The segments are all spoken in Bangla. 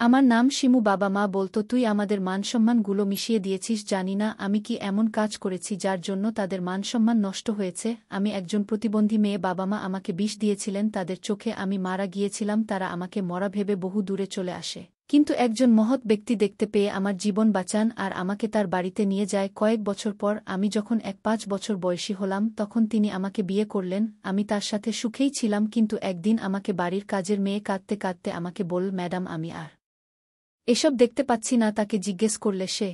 আমার নাম শিমু। বাবা মা বলতো তুই আমাদের মানসম্মানগুলো মিশিয়ে দিয়েছিস। জানি না আমি কি এমন কাজ করেছি যার জন্য তাদের মানসম্মান নষ্ট হয়েছে। আমি একজন প্রতিবন্ধী মেয়ে। বাবা মা আমাকে বিষ দিয়েছিলেন। তাদের চোখে আমি মারা গিয়েছিলাম। তারা আমাকে মরা ভেবে বহু দূরে চলে আসে, কিন্তু একজন মহৎ ব্যক্তি দেখতে পেয়ে আমার জীবন বাঁচান আর আমাকে তার বাড়িতে নিয়ে যায়। কয়েক বছর পর আমি যখন ৫ বছর বয়সী হলাম তখন তিনি আমাকে বিয়ে করলেন। আমি তার সাথে সুখেই ছিলাম, কিন্তু একদিন আমাকে বাড়ির কাজের মেয়ে কাঁদতে কাঁদতে আমাকে বলল, ম্যাডাম আমি আর এসব দেখতে পাচ্ছি না। তাকে জিজ্ঞেস করলে সে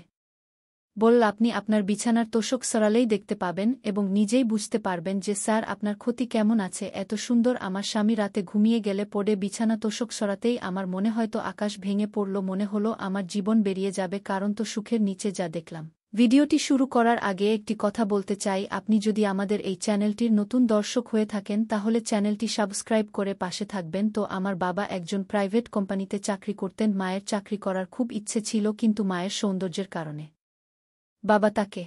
বলল, আপনি আপনার বিছানার তোশক সরালেই দেখতে পাবেন এবং নিজেই বুঝতে পারবেন যে স্যার আপনার ক্ষতি কেমন আছে। এত সুন্দর। আমার স্বামী রাতে ঘুমিয়ে গেলে পড়ে বিছানা তোশক সরাতেই আমার মনে হয়তো আকাশ ভেঙে পড়ল। মনে হলো আমার জীবন বেরিয়ে যাবে, কারণ তো সুখের নিচে যা দেখলাম। ভিডিওটি শুরু করার আগে একটি কথা বলতে চাই, আপনি যদি আমাদের এই চ্যানেলটির নতুন দর্শক হয়ে থাকেন তাহলে চ্যানেলটি সাবস্ক্রাইব করে পাশে থাকবেন। তো আমার বাবা একজন প্রাইভেট কোম্পানিতে চাকরি করতেন। মায়ের চাকরি করার খুব ইচ্ছে ছিল, কিন্তু মায়ের সৌন্দর্যের কারণে বাবা তাকে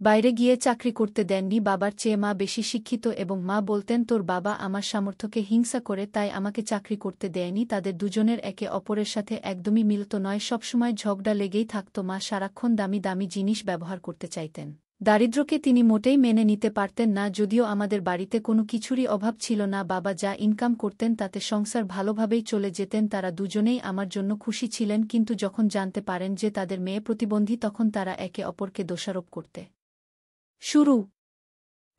বাইরে গিয়ে চাকরি করতে দেননি। বাবার চেয়ে মা বেশি শিক্ষিত এবং মা বলতেন, তোর বাবা আমার সামর্থ্যকে হিংসা করে তাই আমাকে চাকরি করতে দেয়নি। তাদের দুজনের একে অপরের সাথে একদমই মিলত নয়, সবসময় ঝগড়া লেগেই থাকত। মা সারাক্ষণ দামি দামি জিনিস ব্যবহার করতে চাইতেন। দারিদ্র্যকে তিনি মোটেই মেনে নিতে পারতেন না। যদিও আমাদের বাড়িতে কোনো কিছুরই অভাব ছিল না, বাবা যা ইনকাম করতেন তাতে সংসার ভালোভাবেই চলে যেতেন। তারা দুজনেই আমার জন্য খুশি ছিলেন, কিন্তু যখন জানতে পারেন যে তাদের মেয়ে প্রতিবন্ধী তখন তারা একে অপরকে দোষারোপ করতে শুরু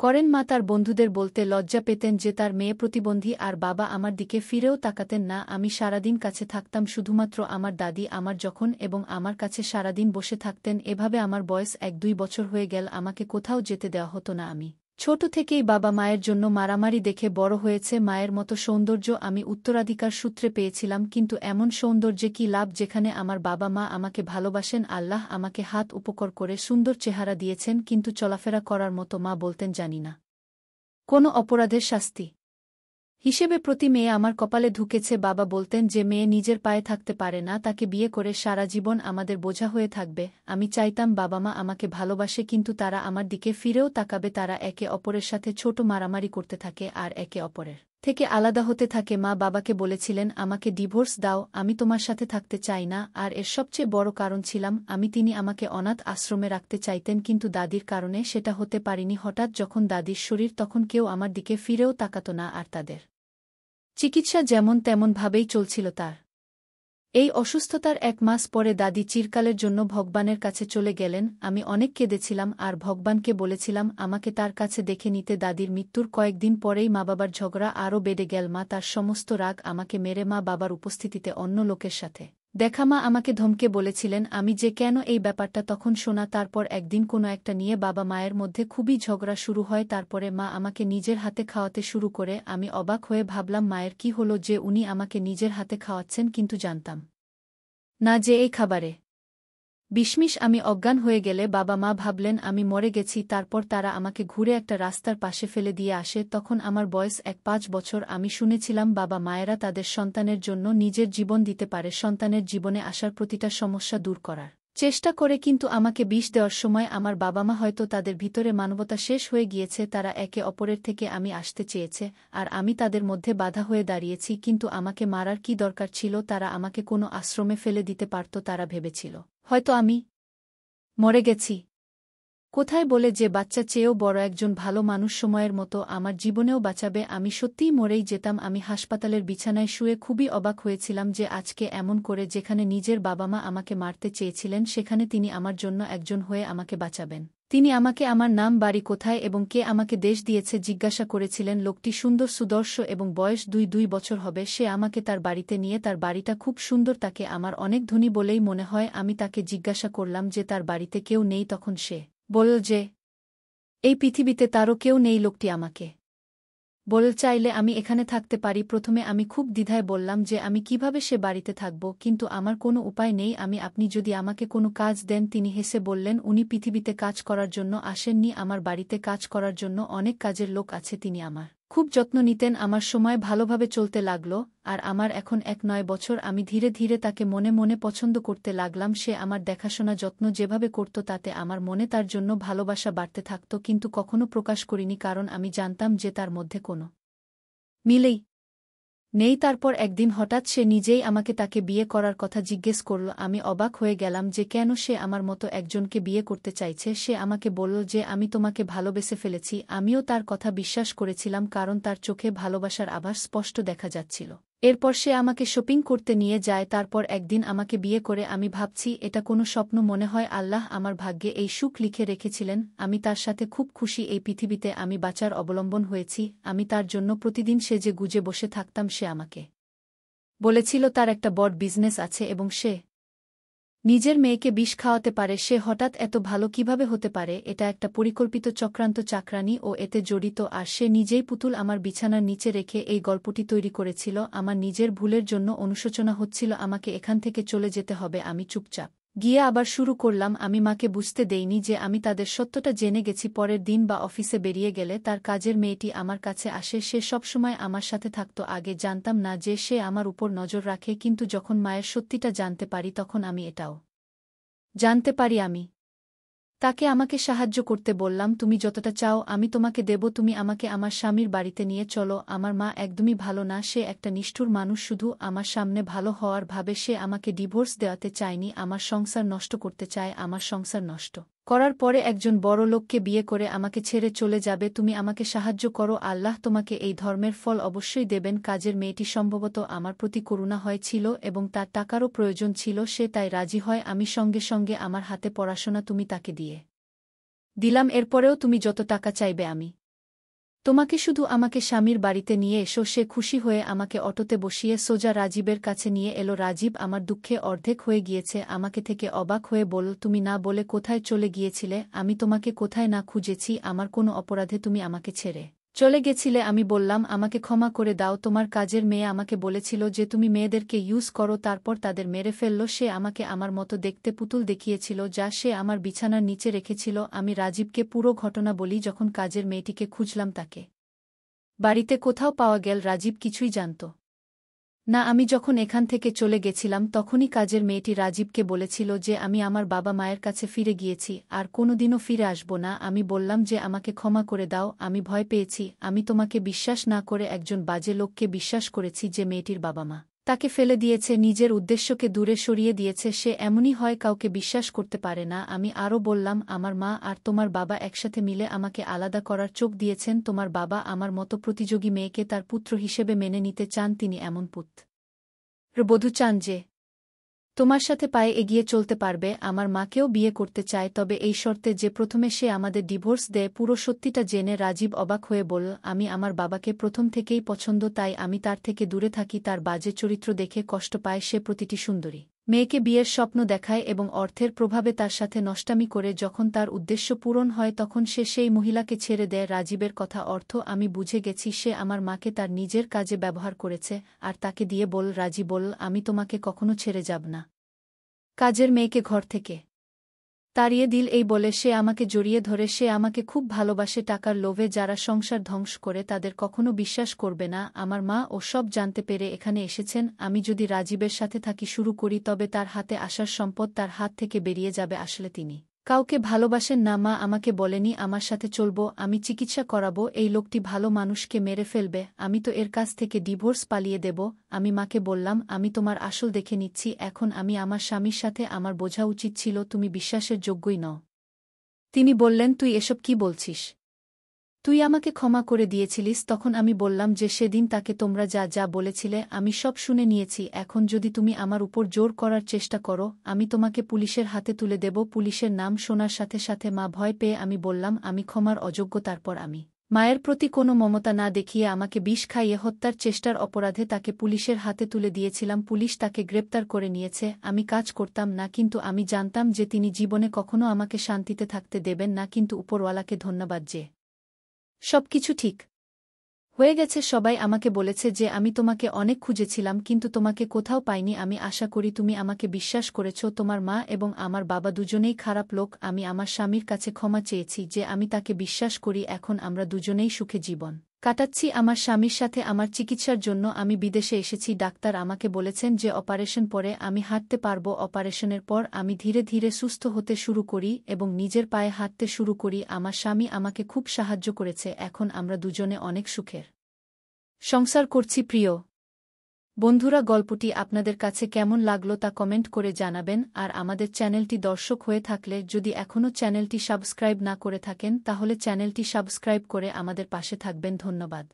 করেন। মা তার বন্ধুদের বলতে লজ্জা পেতেন যে তার মেয়ে প্রতিবন্ধী, আর বাবা আমার দিকে ফিরেও তাকাতেন না। আমি সারাদিন কাছে থাকতাম, শুধুমাত্র আমার দাদি আমার যখন এবং আমার কাছে সারাদিন বসে থাকতেন। এভাবে আমার বয়স ১-২ বছর হয়ে গেল। আমাকে কোথাও যেতে দেওয়া হতো না। আমি ছোট থেকেই বাবা মায়ের জন্য মারামারি দেখে বড় হয়েছে। মায়ের মতো সৌন্দর্য আমি উত্তরাধিকার সূত্রে পেয়েছিলাম, কিন্তু এমন সৌন্দর্যে কি লাভ যেখানে আমার বাবা মা আমাকে ভালোবাসেন। আল্লাহ আমাকে হাত উপকর করে সুন্দর চেহারা দিয়েছেন, কিন্তু চলাফেরা করার মতো। মা বলতেন, জানি না কোনো অপরাধের শাস্তি হিসেবে প্রতি মেয়ে আমার কপালে ঢুকেছে। বাবা বলতেন যে মেয়ে নিজের পায়ে থাকতে পারে না তাকে বিয়ে করে সারা জীবন আমাদের বোঝা হয়ে থাকবে। আমি চাইতাম বাবা মা আমাকে ভালোবাসে, কিন্তু তারা আমার দিকে ফিরেও তাকাবে। তারা একে অপরের সাথে ছোট মারামারি করতে থাকে আর একে অপরের থেকে আলাদা হতে থাকে। মা বাবাকে বলেছিলেন, আমাকে ডিভোর্স দাও, আমি তোমার সাথে থাকতে চাই না। আর এর সবচেয়ে বড় কারণ ছিলাম আমি। তিনি আমাকে অনাথ আশ্রমে রাখতে চাইতেন, কিন্তু দাদির কারণে সেটা হতে পারিনি। হঠাৎ যখন দাদির শরীর, তখন কেউ আমার দিকে ফিরেও তাকাত না, আর তাদের চিকিৎসা যেমন তেমন ভাবেই চলছিল। তার এই অসুস্থতার ১ মাস পরে দাদি চিরকালের জন্য ভগবানের কাছে চলে গেলেন। আমি অনেক কেঁদেছিলাম আর ভগবানকে বলেছিলাম আমাকে তার কাছে দেখে নিতে। দাদির মৃত্যুর কয়েকদিন পরেই মা বাবার ঝগড়া আরও বেড়ে গেল। মা তার সমস্ত রাগ আমাকে মেরে মা বাবার উপস্থিতিতে অন্য লোকের সাথে দেখা। মা আমাকে ধমকে বলেছিলেন আমি যে কেন এই ব্যাপারটা তখন শোনা। তারপর একদিন কোনো একটা নিয়ে বাবা মায়ের মধ্যে খুবই ঝগড়া শুরু হয়। তারপরে মা আমাকে নিজের হাতে খাওয়াতে শুরু করে। আমি অবাক হয়ে ভাবলাম মায়ের কি হলো যে উনি আমাকে নিজের হাতে খাওয়াচ্ছেন, কিন্তু জানতাম না যে এই খাবারে বিষ। আমি অজ্ঞান হয়ে গেলে বাবা মা ভাবলেন আমি মরে গেছি। তারপর তারা আমাকে ঘুরে একটা রাস্তার পাশে ফেলে দিয়ে আসে। তখন আমার বয়স ৫ বছর। আমি শুনেছিলাম বাবা মায়েরা তাদের সন্তানের জন্য নিজের জীবন দিতে পারে, সন্তানের জীবনে আসার প্রতিটা সমস্যা দূর করার চেষ্টা করে, কিন্তু আমাকে বিষ দেওয়ার সময় আমার বাবা মা হয়তো তাদের ভিতরে মানবতা শেষ হয়ে গিয়েছে। তারা একে অপরের থেকে আমি আসতে চেয়েছে আর আমি তাদের মধ্যে বাধা হয়ে দাঁড়িয়েছি। কিন্তু আমাকে মারার কি দরকার ছিল? তারা আমাকে কোনো আশ্রমে ফেলে দিতে পারত। তারা ভেবেছিল হয়তো আমি মরে গেছি কোথায় বলে, যে বাচ্চা চেয়েও বড় একজন ভালো মানুষ সময়ের মতো আমার জীবনেও বাঁচাবে। আমি সত্যিই মরেই যেতাম। আমি হাসপাতালের বিছানায় শুয়ে খুবই অবাক হয়েছিলাম যে আজকে এমন করে, যেখানে নিজের বাবা মা আমাকে মারতে চেয়েছিলেন, সেখানে তিনি আমার জন্য একজন হয়ে আমাকে বাঁচাবেন। তিনি আমাকে আমার নাম, বাড়ি কোথায় এবং কে আমাকে দেশ দিয়েছে জিজ্ঞাসা করেছিলেন। লোকটি সুন্দর, সুদর্শ এবং বয়স ২ বছর হবে। সে আমাকে তার বাড়িতে নিয়ে, তার বাড়িটা খুব সুন্দর। তাকে আমার অনেক ধনী বলেই মনে হয়। আমি তাকে জিজ্ঞাসা করলাম যে তার বাড়িতে কেউ নেই, তখন সে বলল যে এই পৃথিবীতে তারও কেউ নেই। লোকটি আমাকে বলল চাইলে আমি এখানে থাকতে পারি। প্রথমে আমি খুব দ্বিধায় বললাম যে আমি কিভাবে সে বাড়িতে থাকব, কিন্তু আমার কোনো উপায় নেই। আপনি যদি আমাকে কোনো কাজ দেন। তিনি হেসে বললেন উনি পৃথিবীতে কাজ করার জন্য আসেননি, আমার বাড়িতে কাজ করার জন্য অনেক কাজের লোক আছে। তিনি আমার খুব যত্ন নিতেন। আমার সময় ভালোভাবে চলতে লাগল আর আমার এখন ১-৯ বছর। আমি ধীরে ধীরে তাকে মনে মনে পছন্দ করতে লাগলাম। সে আমার দেখাশোনা যত্ন যেভাবে করত তাতে আমার মনে তার জন্য ভালোবাসা বাড়তে থাকত, কিন্তু কখনো প্রকাশ করিনি, কারণ আমি জানতাম যে তার মধ্যে কোনো মিলেই নেই। তারপর একদিন হঠাৎ সে নিজেই আমাকে তাকে বিয়ে করার কথা জিজ্ঞেস করল। আমি অবাক হয়ে গেলাম যে কেন সে আমার মতো একজনকে বিয়ে করতে চাইছে। সে আমাকে বলল যে আমি তোমাকে ভালোবেসে ফেলেছি। আমিও তার কথা বিশ্বাস করেছিলাম, কারণ তার চোখে ভালোবাসার আভাস স্পষ্ট দেখা যাচ্ছিল। এরপর সে আমাকে শপিং করতে নিয়ে যায়। তারপর একদিন আমাকে বিয়ে করে। আমি ভাবছি এটা কোনো স্বপ্ন মনে হয়। আল্লাহ আমার ভাগ্যে এই সুখ লিখে রেখেছিলেন। আমি তার সাথে খুব খুশি। এই পৃথিবীতে আমি বাঁচার অবলম্বন হয়েছি। আমি তার জন্য প্রতিদিন সেজে গুজে বসে থাকতাম। সে আমাকে বলেছিল তার একটা বড় বিজনেস আছে এবং সে নিজের মেয়েকে বিষ খাওয়াতে পারে। সে হঠাৎ এত ভালো কিভাবে হতে পারে? এটা একটা পরিকল্পিত চক্রান্ত। চাকরানি ও এতে জড়িত, আর সে নিজেই পুতুল আমার বিছানার নিচে রেখে এই গল্পটি তৈরি করেছিল। আমার নিজের ভুলের জন্য অনুশোচনা হচ্ছিল। আমাকে এখান থেকে চলে যেতে হবে। আমি চুপচাপ গিয়ে আবার শুরু করলাম। আমি মাকে বুঝতে দেইনি যে আমি তাদের সত্যটা জেনে গেছি। পরের দিন বা অফিসে বেরিয়ে গেলে তার কাজের মেয়েটি আমার কাছে আসে। সে সবসময় আমার সাথে থাকত। আগে জানতাম না যে সে আমার উপর নজর রাখে, কিন্তু যখন মায়ের সত্যিটা জানতে পারি তখন আমি এটাও জানতে পারি। আমি তাকে আমাকে সাহায্য করতে বললাম। তুমি যতটা চাও আমি তোমাকে দেব। তুমি আমাকে আমার স্বামীর বাড়িতে নিয়ে চলো। আমার মা একদমই ভালো না। সে একটা নিষ্ঠুর মানুষ, শুধু আমার সামনে ভালো হওয়ার ভাবে। সে আমাকে ডিভোর্স দেওয়াতে চায়নি, আমার সংসার নষ্ট করতে চায়। আমার সংসার নষ্ট করার পরে একজন বড় লোককে বিয়ে করে আমাকে ছেড়ে চলে যাবে। তুমি আমাকে সাহায্য করো। আল্লাহ তোমাকে এই ধর্মের ফল অবশ্যই দেবেন। কাজের মেয়েটি সম্ভবত আমার প্রতি করুণা হয়েছিল এবং তার টাকারও প্রয়োজন ছিল। সে তাই রাজি হয়। আমি সঙ্গে সঙ্গে আমার হাতে পড়াশোনা তুমি তাকে দিয়ে দিলাম। এরপরেও তুমি যত টাকা চাইবে আমি তোমাকে, শুধু আমাকে স্বামীর বাড়িতে নিয়ে এসো। সে খুশি হয়ে আমাকে অটোতে বসিয়ে সোজা রাজীবের কাছে নিয়ে এলো। রাজীব আমার দুঃখে অর্ধেক হয়ে গিয়েছে। আমাকে থেকে অবাক হয়ে বলল, তুমি না বলে কোথায় চলে গিয়েছিলে? আমি তোমাকে কোথায় না খুঁজেছি? আমার কোনো অপরাধে তুমি আমাকে ছেড়ে চলে গেছিলে? আমি বললাম, আমাকে ক্ষমা করে দাও। তোমার কাজের মেয়ে আমাকে বলেছিল যে তুমি মেয়েদেরকে ইউজ করো, তারপর তাদের মেরে ফেললো। সে আমাকে আমার মতো দেখতে পুতুল দেখিয়েছিল, যা সে আমার বিছানার নিচে রেখেছিল। আমি রাজীবকে পুরো ঘটনা বলি। যখন কাজের মেয়েটিকে খুঁজলাম তাকে বাড়িতে কোথাও পাওয়া গেল। রাজীব কিছুই জানত না। আমি যখন এখান থেকে চলে গেছিলাম তখনই কাজের মেয়েটি রাজীবকে বলেছিল যে আমি আমার বাবা মায়ের কাছে ফিরে গিয়েছি, আর কোনোদিনও ফিরে আসব না। আমি বললাম যে আমাকে ক্ষমা করে দাও, আমি ভয় পেয়েছি। আমি তোমাকে বিশ্বাস না করে একজন বাজে লোককে বিশ্বাস করেছি যে মেয়েটির বাবা মা তাকে ফেলে দিয়েছে, নিজের উদ্দেশ্যকে দূরে সরিয়ে দিয়েছে। সে এমনই হয়, কাউকে বিশ্বাস করতে পারে না। আমি আরও বললাম, আমার মা আর তোমার বাবা একসাথে মিলে আমাকে আলাদা করার চোখ দিয়েছেন। তোমার বাবা আমার মতো প্রতিযোগী মেয়েকে তার পুত্র হিসেবে মেনে নিতে চান। তিনি এমন পুত্রবধূ চান যে তোমার সাথে পায়ে এগিয়ে চলতে পারবে। আমার মাকেও বিয়ে করতে চায়, তবে এই শর্তে যে প্রথমে সে আমাদের ডিভোর্স দেয়। পুরো সত্যিটা জেনে রাজীব অবাক হয়ে বলল, আমি আমার বাবাকে প্রথম থেকেই পছন্দ, তাই আমি তার থেকে দূরে থাকি। তার বাজে চরিত্র দেখে কষ্ট পায় সে। প্রতিটি সুন্দরী মেয়েকে বিয়ের স্বপ্ন দেখায় এবং অর্থের প্রভাবে তার সাথে নষ্টামি করে। যখন তার উদ্দেশ্য পূরণ হয় তখন সে সেই মহিলাকে ছেড়ে দেয়। রাজীবের কথা অর্থ আমি বুঝে গেছি। সে আমার মাকে তার নিজের কাজে ব্যবহার করেছে আর তাকে দিয়ে রাজি বলল, আমি তোমাকে কখনো ছেড়ে যাব না। কাজের মেয়েকে ঘর থেকে তাড়িয়ে দিল। এই বলে সে আমাকে জড়িয়ে ধরে। সে আমাকে খুব ভালোবাসে। টাকার লোভে যারা সংসার ধ্বংস করে তাদের কখনো বিশ্বাস করবে না। আমার মা ও সব জানতে পেরে এখানে এসেছেন। আমি যদি রাজীবের সাথে থাকি শুরু করি তবে তার হাতে আসার সম্পদ তার হাত থেকে বেরিয়ে যাবে। আসলে তিনি কাউকে ভালোবাসেন না। মা আমাকে বলেনি আমার সাথে চলব, আমি চিকিৎসা করাবো। এই লোকটি ভালো মানুষকে মেরে ফেলবে। আমি তো এর কাছ থেকে ডিভোর্স পালিয়ে দেব। আমি মাকে বললাম, আমি তোমার আসল দেখে নিচ্ছি। এখন আমি আমার স্বামীর সাথে আমার বোঝা উচিত ছিল। তুমি বিশ্বাসের যোগ্যই নও। তিনি বললেন, তুই এসব কি বলছিস? তুই আমাকে ক্ষমা করে দিয়েছিলিস। তখন আমি বললাম যে সেদিন তাকে তোমরা যা যা বলেছিলে আমি সব শুনে নিয়েছি। এখন যদি তুমি আমার উপর জোর করার চেষ্টা করো আমি তোমাকে পুলিশের হাতে তুলে দেব। পুলিশের নাম শোনার সাথে সাথে মা ভয় পেয়ে আমি বললাম আমি ক্ষমার অযোগ্য। তারপর আমি মায়ের প্রতি কোনো মমতা না দেখিয়ে আমাকে বিষ খাইয়ে হত্যার চেষ্টার অপরাধে তাকে পুলিশের হাতে তুলে দিয়েছিলাম। পুলিশ তাকে গ্রেপ্তার করে নিয়েছে। আমি কাজ করতাম না, কিন্তু আমি জানতাম যে তিনি জীবনে কখনো আমাকে শান্তিতে থাকতে দেবেন না। কিন্তু উপরওয়ালাকে ধন্যবাদ যে সবকিছু ঠিক হয়ে গেছে। সবাই আমাকে বলেছে যে আমি তোমাকে অনেক খুঁজেছিলাম কিন্তু তোমাকে কোথাও পাইনি। আমি আশা করি তুমি আমাকে বিশ্বাস করেছ। তোমার মা এবং আমার বাবা দুজনেই খারাপ লোক। আমি আমার স্বামীর কাছে ক্ষমা চেয়েছি যে আমি তাকে বিশ্বাস করি। এখন আমরা দুজনেই সুখে জীবন কাটাচ্ছি। আমার স্বামীর সাথে আমার চিকিৎসার জন্য আমি বিদেশে এসেছি। ডাক্তার আমাকে বলেছেন যে অপারেশন পরে আমি হাঁটতে পারব। অপারেশনের পর আমি ধীরে ধীরে সুস্থ হতে শুরু করি এবং নিজের পায়ে হাঁটতে শুরু করি। আমার স্বামী আমাকে খুব সাহায্য করেছে। এখন আমরা দুজনে অনেক সুখের সংসার করছি। প্রিয় বন্ধুরা, গল্পটি আপনাদের কাছে কেমন লাগলো তা কমেন্ট করে জানাবেন। আর আমাদের চ্যানেলটি দর্শক হয়ে থাকলে যদি এখনও চ্যানেলটি সাবস্ক্রাইব না করে থাকেন তাহলে চ্যানেলটি সাবস্ক্রাইব করে আমাদের পাশে থাকবেন। ধন্যবাদ।